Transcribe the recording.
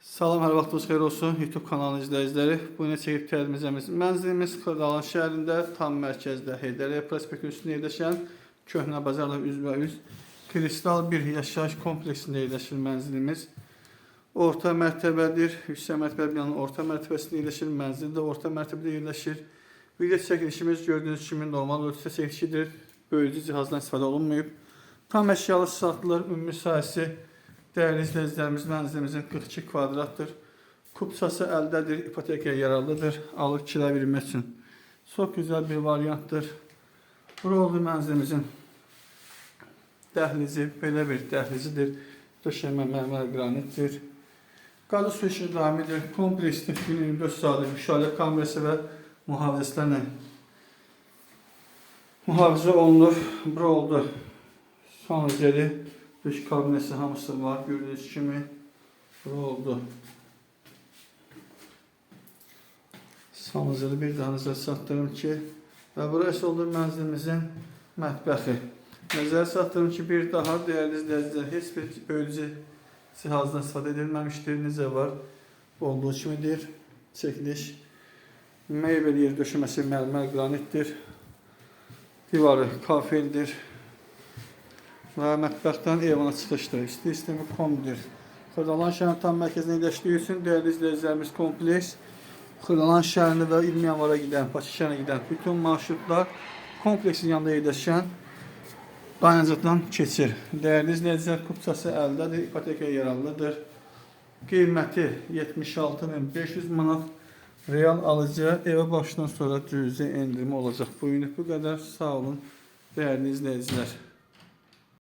Salam, hər vaxtınız xeyir olsun YouTube kanalı izləyiciləri. Bu gün çəkib təqdimimiz mənzilimiz Xırdalan şəhərində, tam mərkəzdə Heydərəliyev prospekti üstündə yerləşən köhnə bazarla üzbəüz kristal bir yaşayış kompleksində yerləşir mənzilimiz. Orta mərtəbədir. Yüksək mərtəbə binanın orta mərtəbəsində yerləşir. Mənzil də orta mərtəbədə yerləşir. Video çəkilişimiz gördüyünüz kimi normal ölçüdə çəkilişidir. Böyücü cihazdan istifadə olunmayıb. Tam əşyalı satılır. Ümumi sahəsi değerli izləyicilərimiz mənzilimizin 42 kvadratdır. Kupçası əldədir, ipotekaya yararlıdır. Alıb kira vermək üçün çox güzel bir variantdır. Bura oldu mənzilimizin dəhlizi, belə bir dəhlizidir. Döşəmə mərmər qranitdir. Qazı su işi daimidir. Kompleksdir. 24 saatlik müşahidə kamerası və mühafizələrlə mühafizə olunur. Bura oldu son üzeri. Dış kabinesi hamısı var. Gördüğünüz kimi bura oldu. Sanızılı bir daha nəzər çatdırım ki, və burası oldu mənzilimizin mətbəxi. Nəzər çatdırım ki, bir daha değerli izləyicilər, heç bir böyücü cihazdan istifadə edilməmişdir. Necə var? Olduğu kimidir. Çəkiliş. Mebel yer döşəməsi mərmər qranitdir. Divarı kafeldir. Və mətbəxdən evana çıxışdır. İsti sistemi kombidir. Xırdalan şəhərin tam mərkəzində yerləşdiyi üçün dəyərli izləyicilərimiz kompleks Xırdalan şəhərində və İlmi Yanvara gedən, Bakı şəhərinə gedən bütün marşrutlar kompleksin yanında yerləşən dayanacaqdan keçir. Dəyərli izləyicilər, kupçası əldədir, ipotekaya yararlıdır. Qiyməti 76.500 manat. Real alıcı evə başdan sonra cüzi endirimi olacaq. Bu günlük bu qədər. Sağ olun, dəyərli izləyicilər.